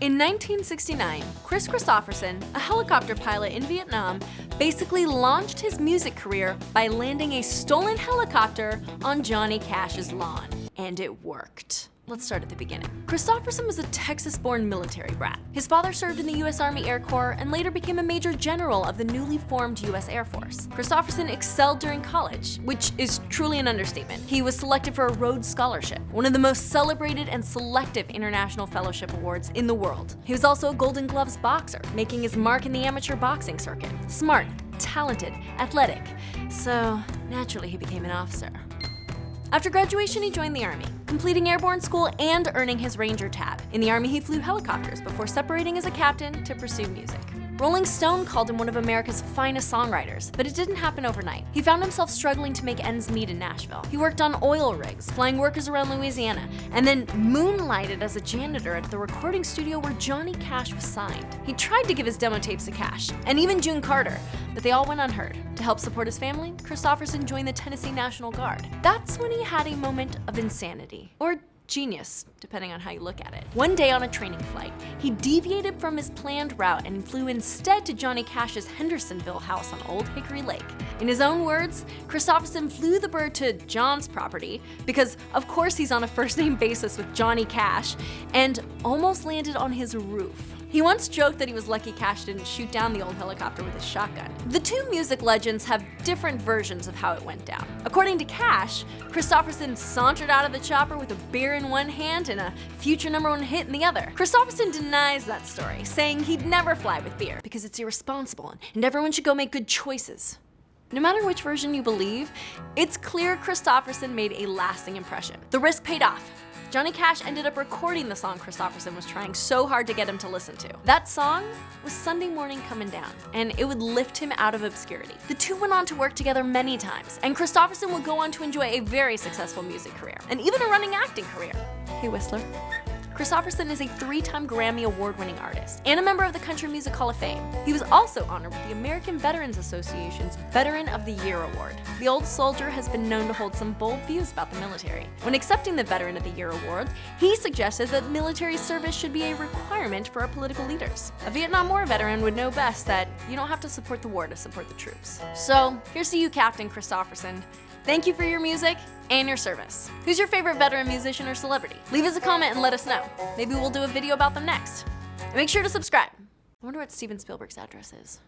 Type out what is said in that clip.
In 1969, Kris Kristofferson, a helicopter pilot in Vietnam, basically launched his music career by landing a stolen helicopter on Johnny Cash's lawn. And it worked. Let's start at the beginning. Kristofferson was a Texas-born military brat. His father served in the U.S. Army Air Corps and later became a major general of the newly formed U.S. Air Force. Kristofferson excelled during college, which is truly an understatement. He was selected for a Rhodes Scholarship, one of the most celebrated and selective international fellowship awards in the world. He was also a Golden Gloves boxer, making his mark in the amateur boxing circuit. Smart, talented, athletic. So naturally he became an officer. After graduation, he joined the Army, completing airborne school and earning his Ranger tab. In the Army, he flew helicopters before separating as a captain to pursue music. Rolling Stone called him one of America's finest songwriters, but it didn't happen overnight. He found himself struggling to make ends meet in Nashville. He worked on oil rigs, flying workers around Louisiana, and then moonlighted as a janitor at the recording studio where Johnny Cash was signed. He tried to give his demo tapes to Cash, and even June Carter, but they all went unheard. To help support his family, Kristofferson joined the Tennessee National Guard. That's when he had a moment of insanity. Or genius, depending on how you look at it. One day on a training flight, he deviated from his planned route and flew instead to Johnny Cash's Hendersonville house on Old Hickory Lake. In his own words, Kristofferson flew the bird to John's property because, of course, he's on a first-name basis with Johnny Cash, and almost landed on his roof. He once joked that he was lucky Cash didn't shoot down the old helicopter with his shotgun. The two music legends have different versions of how it went down. According to Cash, Kristofferson sauntered out of the chopper with a beer in one hand and a future #1 hit in the other. Kristofferson denies that story, saying he'd never fly with beer because it's irresponsible and everyone should go make good choices. No matter which version you believe, it's clear Kristofferson made a lasting impression. The risk paid off. Johnny Cash ended up recording the song Kristofferson was trying so hard to get him to listen to. That song was Sunday Morning Comin' Down, and it would lift him out of obscurity. The two went on to work together many times, and Kristofferson would go on to enjoy a very successful music career, and even a running acting career. Hey, Whistler. Kristofferson is a 3-time Grammy Award-winning artist and a member of the Country Music Hall of Fame. He was also honored with the American Veterans Association's Veteran of the Year Award. The old soldier has been known to hold some bold views about the military. When accepting the Veteran of the Year Award, he suggested that military service should be a requirement for our political leaders. A Vietnam War veteran would know best that you don't have to support the war to support the troops. So, here's to you, Captain Kristofferson. Thank you for your music and your service. Who's your favorite veteran musician or celebrity? Leave us a comment and let us know. Maybe we'll do a video about them next. And make sure to subscribe. I wonder what Steven Spielberg's address is.